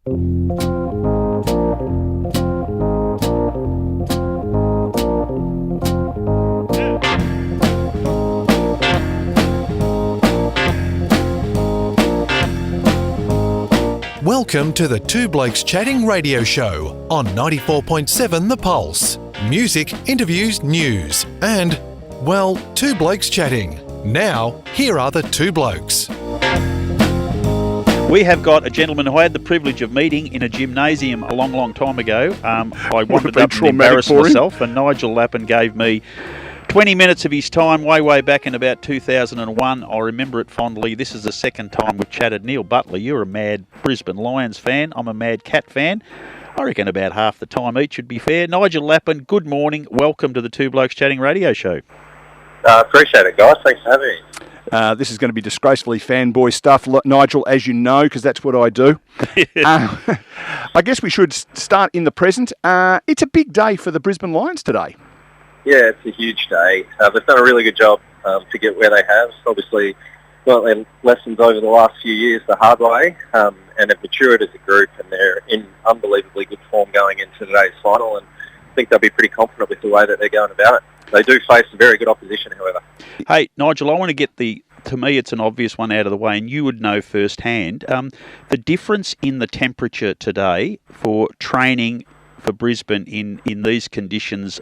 Welcome to the Two Blokes Chatting radio show on 94.7 The Pulse. Music, interviews, news, and, well, Two Blokes Chatting. Now, here are the two blokes. We have got a gentleman who I had the privilege of meeting in a gymnasium a long, long time ago. I wandered up and embarrassed myself, and Nigel Lappin gave me 20 minutes of his time way back in about 2001. I remember it fondly. This is the second time we've chatted. Neil Butler, you're a mad Brisbane Lions fan. I'm a mad Cat fan. I reckon about half the time each would be fair. Nigel Lappin, good morning. Welcome to the Two Blokes Chatting radio show. Appreciate it, guys. Thanks for having me. This is going to be disgracefully fanboy stuff, Nigel, as you know, because that's what I do. I guess we should start in the present. It's a big day for the Brisbane Lions today. Yeah, it's a huge day. They've done a really good job to get where they have. Obviously, learnt their lessons over the last few years the hard way, and have matured as a group, and they're in unbelievably good form going into today's final, and I think they'll be pretty confident with the way that they're going about it. They do face a very good opposition, however. Hey, Nigel, I want to get to me, it's an obvious one out of the way, and you would know firsthand, the difference in the temperature today for training for Brisbane in these conditions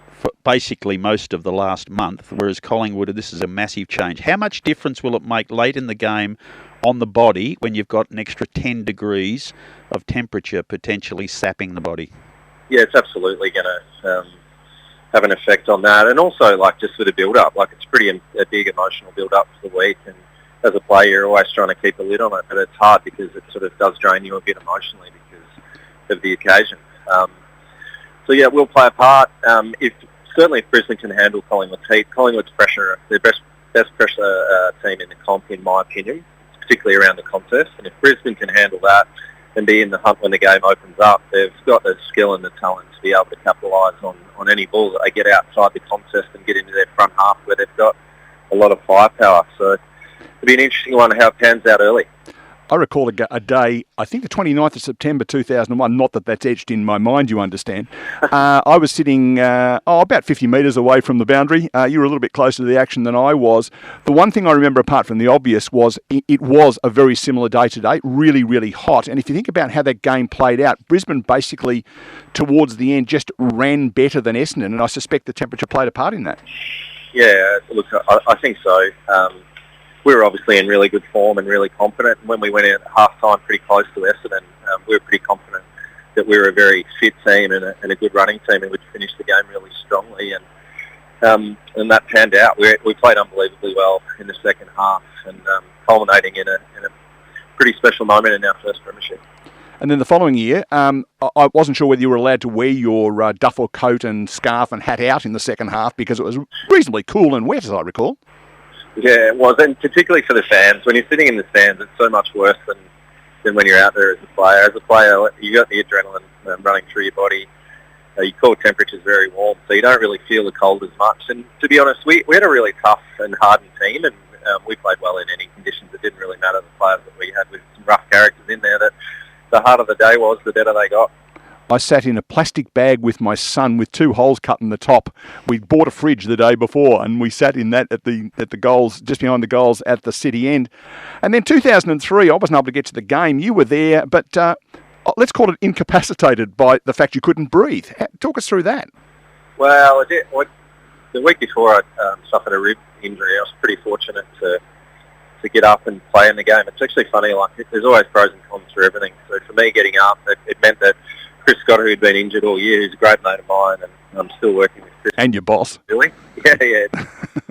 for basically most of the last month, whereas Collingwood, this is a massive change. How much difference will it make late in the game on the body when you've got an extra 10 degrees of temperature potentially sapping the body? Yeah, it's absolutely going to have an effect on that, and also just for the build-up, it's a big emotional build-up for the week, and as a player you're always trying to keep a lid on it, but it's hard because it sort of does drain you a bit emotionally because of the occasion. So yeah, it will play a part. Certainly if Brisbane can handle Collingwood's heat, Collingwood's pressure, their best pressure team in the comp, in my opinion, particularly around the contest, and if Brisbane can handle that and be in the hunt when the game opens up, they've got the skill and the talent to be able to capitalise on any ball that they get outside the contest and get into their front half where they've got a lot of firepower. So it'll be an interesting one how it pans out early. I recall a day, I think the 29th of September 2001, not that that's etched in my mind, you understand. I was sitting about 50 metres away from the boundary. You were a little bit closer to the action than I was. The one thing I remember, apart from the obvious, was it was a very similar day today, really, really hot. And if you think about how that game played out, Brisbane basically, towards the end, just ran better than Essendon, and I suspect the temperature played a part in that. Yeah, look, I think so. We were obviously in really good form and really confident. And when we went in at half-time pretty close to Essendon, we were pretty confident that we were a very fit team and a good running team and would finish the game really strongly. And that panned out. We played unbelievably well in the second half and culminating in a pretty special moment in our first premiership. And then the following year, I wasn't sure whether you were allowed to wear your duffel coat and scarf and hat out in the second half because it was reasonably cool and wet, as I recall. Yeah, it was, and particularly for the fans. When you're sitting in the stands, it's so much worse than when you're out there as a player. As a player, you got the adrenaline running through your body. Your core temperature's very warm, so you don't really feel the cold as much. And to be honest, we had a really tough and hardened team, and we played well in any conditions. It didn't really matter the players that we had with some rough characters in there. That the harder the day was, the better they got. I sat in a plastic bag with my son with 2 holes cut in the top. We bought a fridge the day before and we sat in that at the goals, just behind the goals at the city end. And then 2003, I wasn't able to get to the game. You were there, but let's call it incapacitated by the fact you couldn't breathe. Talk us through that. Well, the week before I suffered a rib injury. I was pretty fortunate to get up and play in the game. It's actually funny, there's always pros and cons for everything. So for me getting up, it meant that Chris Scott, who'd been injured all year, who's a great mate of mine, and I'm still working with Chris. And your boss. Really? Yeah,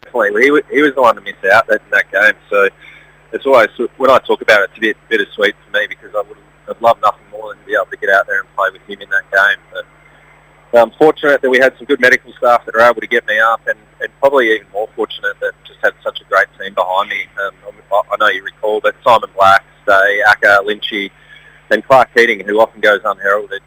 definitely. He was the one to miss out in that game. So it's always, when I talk about it, it's a bit bittersweet for me because I'd love nothing more than to be able to get out there and play with him in that game. But I'm fortunate that we had some good medical staff that were able to get me up, and probably even more fortunate that just had such a great team behind me. I know you recall, but Simon Black, Stay, Acker, Lynchy, and Clark Keating, who often goes unheralded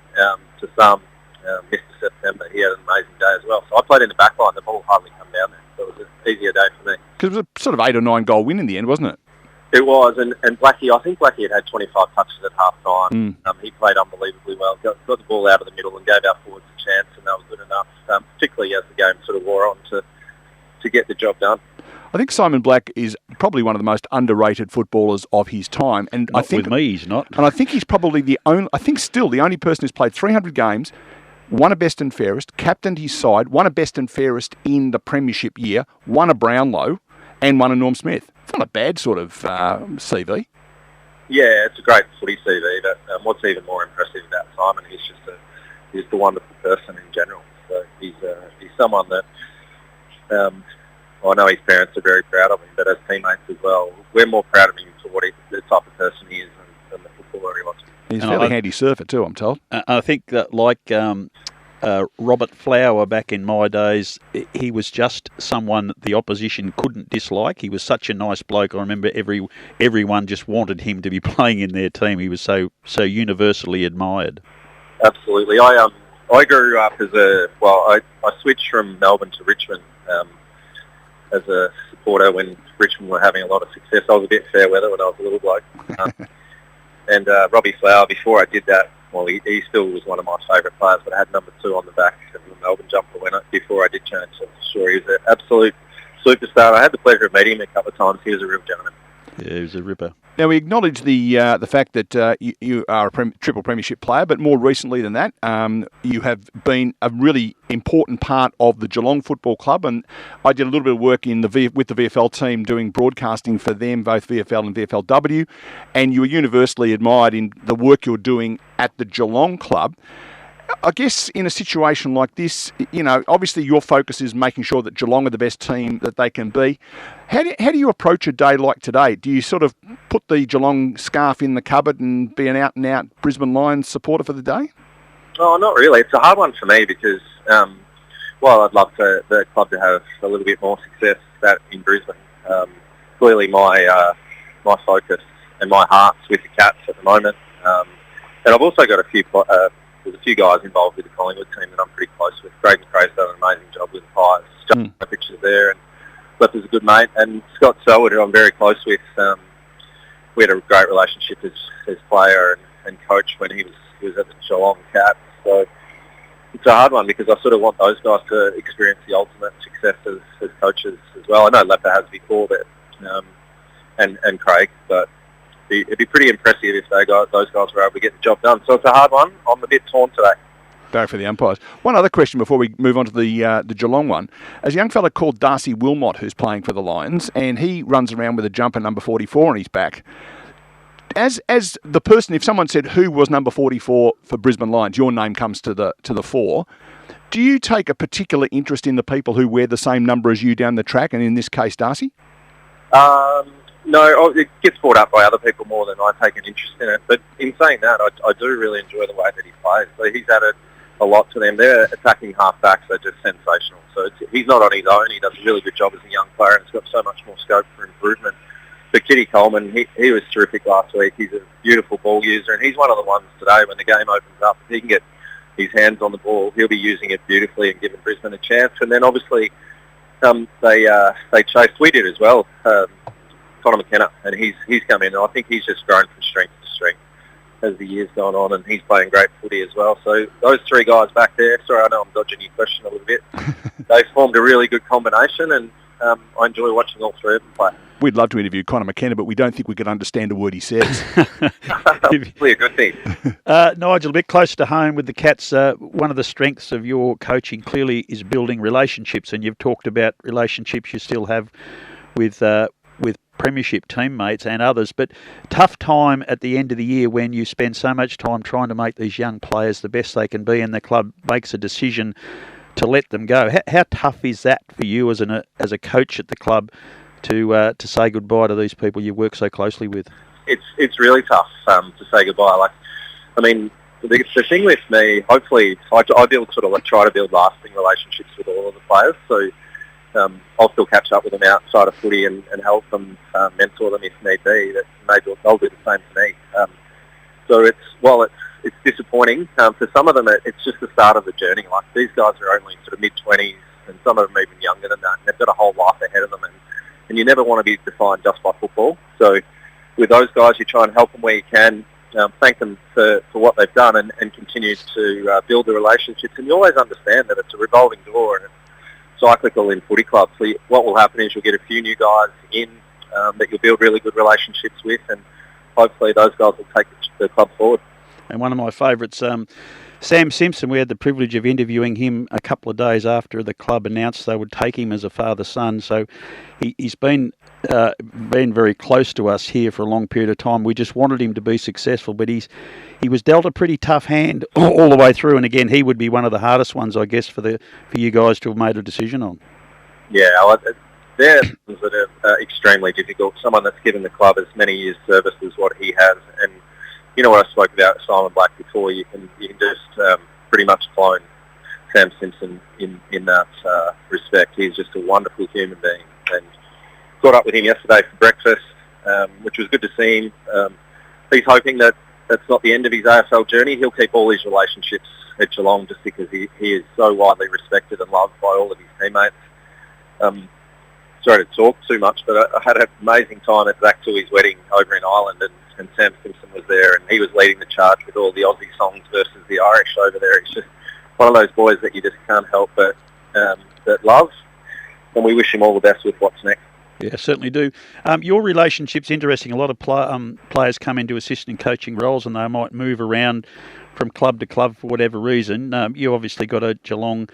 to some, Mr. September. He had an amazing day as well. So I played in the back line. The ball hardly come down there. So it was an easier day for me. Because it was a sort of 8 or 9 goal win in the end, wasn't it? It was, and Blackie, I think Blackie had 25 touches at half-time. He played unbelievably well, got the ball out of the middle and gave our forwards a chance, and that was good enough, particularly as the game sort of wore on to get the job done. I think Simon Black is probably one of the most underrated footballers of his time. And Not I think, with me, he's not. And I think he's probably the only person who's played 300 games, won a best and fairest, captained his side, won a best and fairest in the Premiership year, won a Brownlow, and won a Norm Smith. It's not a bad sort of CV. Yeah, it's a great footy CV, but what's even more impressive about Simon is he's a wonderful person in general. So he's someone that I know his parents are very proud of him, but as teammates as well, we're more proud of him for the type of person he is than the footballer he was. He's a fairly handy surfer too, I'm told. I think that like Robert Flower back in my days, he was just someone the opposition couldn't dislike. He was such a nice bloke. I remember everyone just wanted him to be playing in their team. He was so universally admired. Absolutely. I grew up as I switched from Melbourne to Richmond as a supporter when Richmond were having a lot of success. I was a bit fair weather when I was a little bloke. And Robbie Flower, before I did that, well, he still was one of my favourite players, but I had number 2 on the back of the Melbourne jumper before I did change. So sure, he was an absolute superstar. I had the pleasure of meeting him a couple of times. He was a real gentleman. Yeah, he was a ripper. Now, we acknowledge the fact that you are a triple premiership player, but more recently than that, you have been a really important part of the Geelong Football Club, and I did a little bit of work with the VFL team doing broadcasting for them, both VFL and VFLW, and you were universally admired in the work you're doing at the Geelong Club. I guess in a situation like this, obviously your focus is making sure that Geelong are the best team that they can be. How do you approach a day like today? Do you sort of put the Geelong scarf in the cupboard and be an out-and-out Brisbane Lions supporter for the day? Oh, not really. It's a hard one for me because, I'd love the club to have a little bit more success in Brisbane. Clearly my focus and my heart's with the Cats at the moment. And I've also got there's a few guys involved with the Collingwood team that I'm pretty close with. Craig McRae's done an amazing job with the Pies. John Pictures there, and Left is a good mate. And Scott Selwood, who I'm very close with, we had a great relationship as player and coach when he was at the Geelong Cats. So it's a hard one because I sort of want those guys to experience the ultimate success as coaches as well. I know Lappin has before that, and Craig, but it'd be pretty impressive if those guys were able to get the job done. So it's a hard one. I'm a bit torn today. Go for the umpires. One other question before we move on to the Geelong one. As a young fella called Darcy Wilmot, who's playing for the Lions, and he runs around with a jumper number 44 on his back. As the person, if someone said who was number 44 for Brisbane Lions, your name comes to the fore. Do you take a particular interest in the people who wear the same number as you down the track, and in this case, Darcy? No, it gets brought up by other people more than I take an interest in it. But in saying that, I do really enjoy the way that he plays. So he's added a lot to them. Their attacking half-backs are just sensational. So he's not on his own. He does a really good job as a young player and has got so much more scope for improvement. But Kitty Coleman, he was terrific last week. He's a beautiful ball user, and he's one of the ones today when the game opens up. If he can get his hands on the ball, he'll be using it beautifully and giving Brisbane a chance. And then obviously they chased. We did as well. Connor McKenna, and he's come in, and I think he's just grown from strength to strength as the year's gone on, and he's playing great footy as well. So those three guys back there, sorry, I know I'm dodging your question a little bit, they've formed a really good combination, and I enjoy watching all three of them play. We'd love to interview Connor McKenna, but we don't think we could understand a word he says. Probably a good thing. Nigel, a bit closer to home with the Cats, one of the strengths of your coaching clearly is building relationships, and you've talked about relationships you still have with Premiership teammates and others, but tough time at the end of the year when you spend so much time trying to make these young players the best they can be, and the club makes a decision to let them go. How tough is that for you as a coach at the club to say goodbye to these people you work so closely with? It's really tough to say goodbye. The thing with me, hopefully, I build try to build lasting relationships with all of the players. So I'll still catch up with them outside of footy and help them, mentor them if need be. That maybe they'll do the same to me. So it's disappointing. For some of them, it's just the start of the journey. Like these guys are only sort of mid-20s, and some of them even younger than that. And they've got a whole life ahead of them, and you never want to be defined just by football. So with those guys, you try and help them where you can, thank them for what they've done, and continue to build the relationships. And you always understand that it's a revolving door and it's cyclical in footy clubs. So what will happen is you'll get a few new guys in that you'll build really good relationships with, and hopefully those guys will take the club forward. And one of my favourites, Sam Simpson, we had the privilege of interviewing him a couple of days after the club announced they would take him as a father-son. So he's been very close to us here for a long period of time. We just wanted him to be successful, but he was dealt a pretty tough hand all the way through. And again, he would be one of the hardest ones, I guess, for you guys to have made a decision on. Yeah, they're things that are extremely difficult. Someone that's given the club as many years' service as what he has, and you know what I spoke about Simon Black before. You can just pretty much clone Sam Simpson in that respect. He's just a wonderful human being, and caught up with him yesterday for breakfast, which was good to see him. He's hoping that that's not the end of his AFL journey. He'll keep all his relationships at Geelong just because he is so widely respected and loved by all of his teammates. Sorry to talk too much, but I had an amazing time at Zach Tui's wedding over in Ireland, and Sam Simpson was there, and he was leading the charge with all the Aussie songs versus the Irish over there. He's just one of those boys that you just can't help but that love, and we wish him all the best with what's next. Yeah, certainly do. Your relationship's interesting. A lot of players come into assistant coaching roles, and they might move around from club to club for whatever reason. You obviously got a Geelong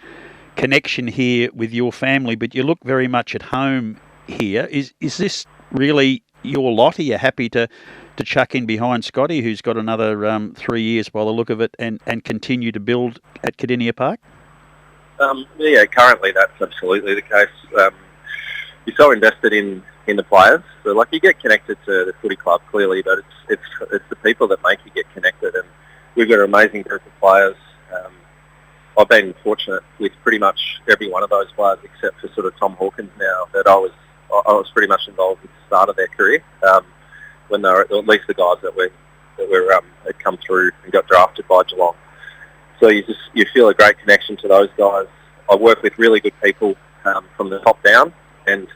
connection here with your family, but you look very much at home here. Is this really your lot? Are you happy to chuck in behind Scotty, who's got another 3 years by the look of it, and continue to build at Cardinia Park? Yeah, currently that's absolutely the case. You're so invested in the players, so like you get connected to the footy club clearly, but it's the people that make you get connected, and we've got an amazing group of players. I've been fortunate with pretty much every one of those players, except for sort of Tom Hawkins now, that I was pretty much involved at the start of their career, when they were at least the guys that had come through and got drafted by Geelong. So you feel a great connection to those guys. I work with really good people from the top down, and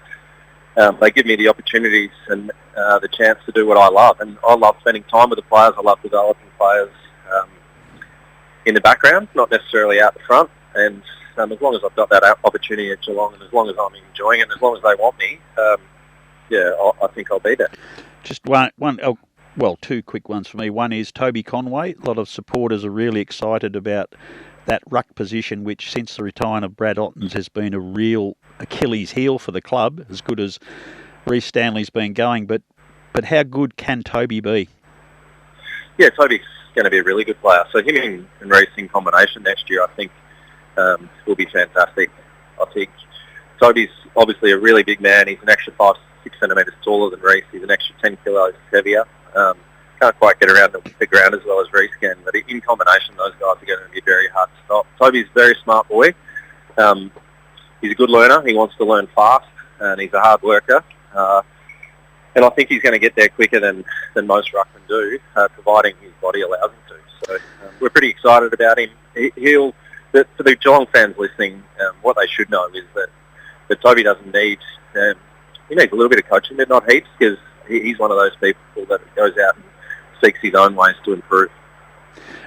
they give me the opportunities and the chance to do what I love. And I love spending time with the players. I love developing players in the background, not necessarily out the front. And as long as I've got that opportunity at Geelong, and as long as I'm enjoying it, and as long as they want me, I think I'll be there. Just two quick ones for me. One is Toby Conway. A lot of supporters are really excited about that ruck position, which since the retirement of Brad Ottens has been a real Achilles heel for the club, as good as Reece Stanley's been going. But how good can Toby be? Yeah, Toby's going to be a really good player. So him and Reece in combination next year, I think, will be fantastic. I think Toby's obviously a really big man. He's an extra 5-6 centimetres taller than Reece. He's an extra 10 kilos heavier. Can't quite get around the ground as well as Reece can, but in combination, those guys are going to be very hard to stop. Toby's a very smart boy. He's a good learner. He wants to learn fast, and he's a hard worker. And I think he's going to get there quicker than most ruckmen do, providing his body allows him to. So we're pretty excited about him. For the Geelong fans listening, what they should know is that Toby doesn't need, he needs a little bit of coaching, but not heaps, because he's one of those people that goes out and seeks his own ways to improve.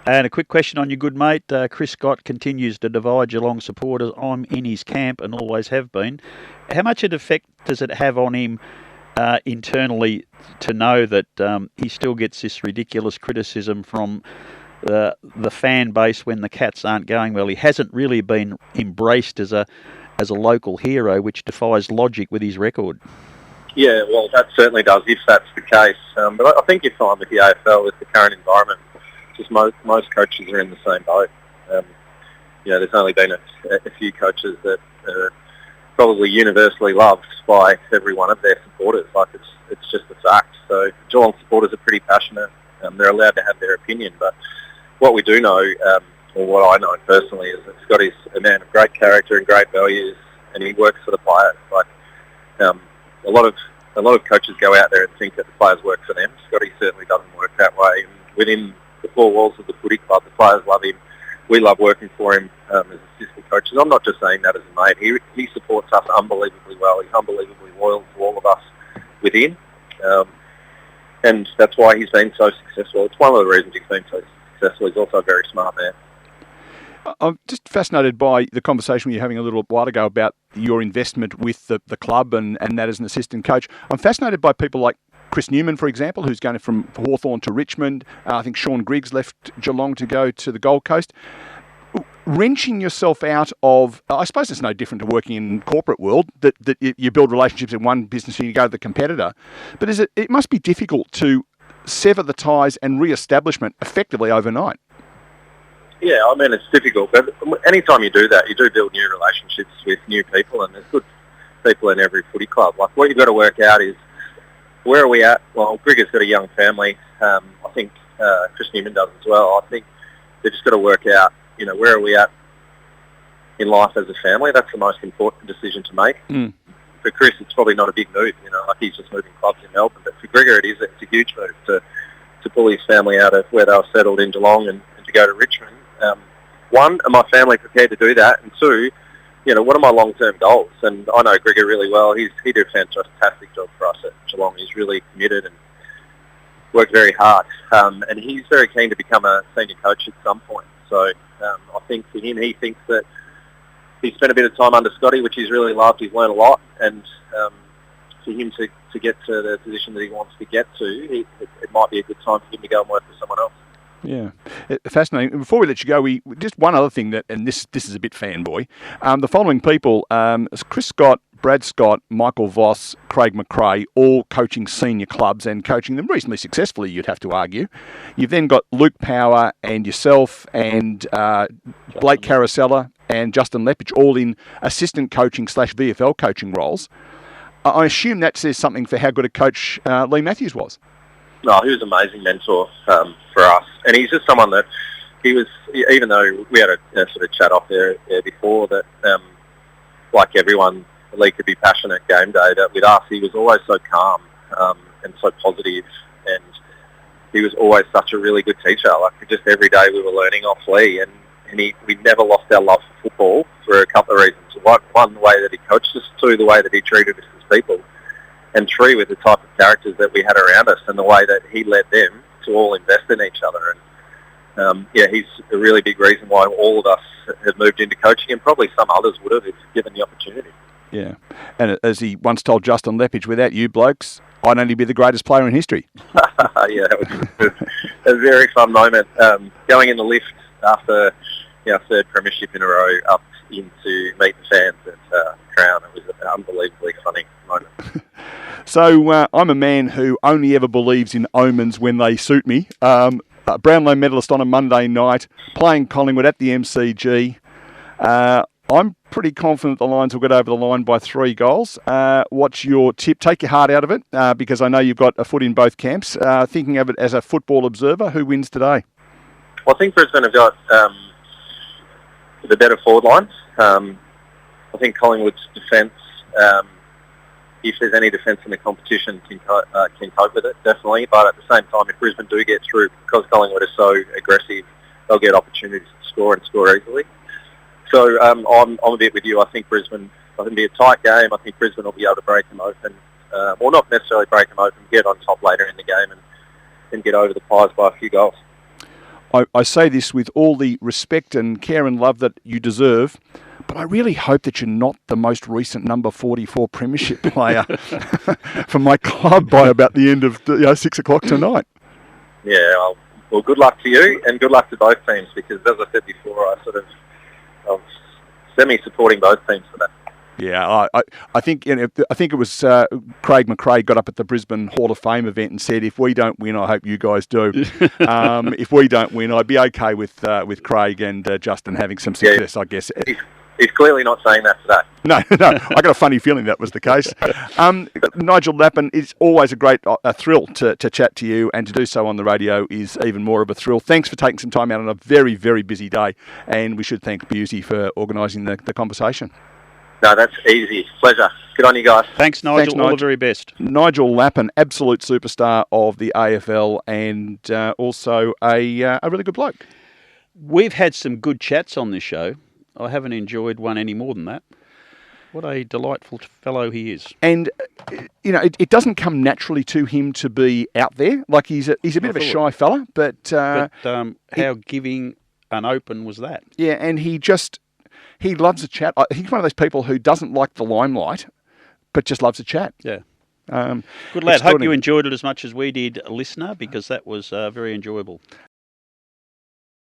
And a quick question on your good mate. Chris Scott continues to divide Geelong supporters. I'm in his camp and always have been. How much an effect does it have on him internally to know that he still gets this ridiculous criticism from the fan base when the Cats aren't going well? He hasn't really been embraced as a local hero, which defies logic with his record. Yeah, well, that certainly does, if that's the case. But I think you're fine with the AFL, with the current environment. Just most coaches are in the same boat. There's only been a few coaches that are probably universally loved by every one of their supporters. Like, it's just a fact. So Geelong supporters are pretty passionate. They're allowed to have their opinion. But what we do know, or what I know personally, is that Scotty's a man of great character and great values, and he works for the players. Like, a lot of coaches go out there and think that the players work for them. Scotty certainly doesn't work that way. And within the four walls of the footy club, the players love him. We love working for him as assistant coaches. I'm not just saying that as a mate. He supports us unbelievably well. He's unbelievably loyal to all of us within. and that's why he's been so successful. It's one of the reasons he's been so successful. He's also a very smart man. I'm just fascinated by the conversation we were having a little while ago about your investment with the club and that as an assistant coach. I'm fascinated by people like Chris Newman, for example, who's going from Hawthorn to Richmond. I think Sean Griggs left Geelong to go to the Gold Coast. Wrenching yourself out of, I suppose it's no different to working in the corporate world, that you build relationships in one business and you go to the competitor. But it must be difficult to sever the ties and re-establishment effectively overnight. Yeah, I mean, it's difficult, but anytime you do that, you do build new relationships with new people, and there's good people in every footy club. Like, what you've got to work out is, where are we at? Well, Grigger's got a young family. I think Chris Newman does as well. I think they've just got to work out, where are we at in life as a family? That's the most important decision to make. For Chris, it's probably not a big move, like he's just moving clubs in Melbourne. But for Grigger, it's a huge move to pull his family out of where they were settled in Geelong and to go to Richmond. One, are my family prepared to do that? And two, what are my long-term goals? And I know Grigger really well. He did a fantastic job for us at Geelong. He's really committed and worked very hard. And he's very keen to become a senior coach at some point. So I think for him, he thinks that he spent a bit of time under Scotty, which he's really loved. He's learned a lot. And for him to get to the position that he wants to get to, it might be a good time for him to go and work for someone else. Yeah, fascinating. Before we let you go, just one other thing and this is a bit fanboy. The following people: Chris Scott, Brad Scott, Michael Voss, Craig McRae, all coaching senior clubs and coaching them reasonably successfully, you'd have to argue. You've then got Luke Power and yourself and Blake Carosella and Justin Leppich, all in assistant coaching / VFL coaching roles. I assume that says something for how good a coach Lee Matthews was. No, he was an amazing mentor for us. And he's just someone that he was, even though we had a sort of chat off there before, that like everyone, Lee could be passionate game day, that with us he was always so calm and so positive, and he was always such a really good teacher. Like, just every day we were learning off Lee, and we never lost our love for football for a couple of reasons. One, the way that he coached us. Two, the way that he treated us as people. And three, with the type of characters that we had around us and the way that he led them to all invest in each other. And he's a really big reason why all of us have moved into coaching, and probably some others would have if given the opportunity. Yeah. And as he once told Justin Leppich, without you blokes, I'd only be the greatest player in history. Yeah, it was a very fun moment. Going in the lift after our third premiership in a row up in to meet the fans at Crown. It was an unbelievably funny moment. So I'm a man who only ever believes in omens when they suit me. Brownlow medalist on a Monday night, playing Collingwood at the MCG. I'm pretty confident the Lions will get over the line by 3 goals. What's your tip? Take your heart out of it, because I know you've got a foot in both camps. Thinking of it as a football observer, who wins today? Well, I think Brisbane have got the better forward lines. I think Collingwood's defence, if there's any defence in the competition, can cope with it, definitely. But at the same time, if Brisbane do get through, because Collingwood is so aggressive, they'll get opportunities to score and score easily. So I'm a bit with you. I think Brisbane, it'll be a tight game. I think Brisbane will be able to break them open. Well, not necessarily break them open, get on top later in the game and get over the Pies by a few goals. I say this with all the respect and care and love that you deserve, but I really hope that you're not the most recent number 44 Premiership player for my club by about the end of 6 o'clock tonight. Yeah, well, good luck to you and good luck to both teams, because as I said before, I'm semi-supporting both teams for that. Yeah, I think it was Craig McRae got up at the Brisbane Hall of Fame event and said, "If we don't win, I hope you guys do." If we don't win, I'd be okay with Craig and Justin having some success, I guess. He's clearly not saying that today. No, I got a funny feeling that was the case. Nigel Lappin, it's always a thrill to chat to you, and to do so on the radio is even more of a thrill. Thanks for taking some time out on a very, very busy day, and we should thank Busey for organising the conversation. No, that's easy. Pleasure. Good on you guys. Thanks, Nigel. All the very best. Nigel Lappin, absolute superstar of the AFL, and also a really good bloke. We've had some good chats on this show. I haven't enjoyed one any more than that. What a delightful fellow he is. And, it doesn't come naturally to him to be out there. Like, he's a bit of a shy fella, but how giving and open was that? Yeah, and he loves a chat. He's one of those people who doesn't like the limelight, but just loves a chat. Yeah. Good lad. Hope you enjoyed it as much as we did, listener, because that was very enjoyable.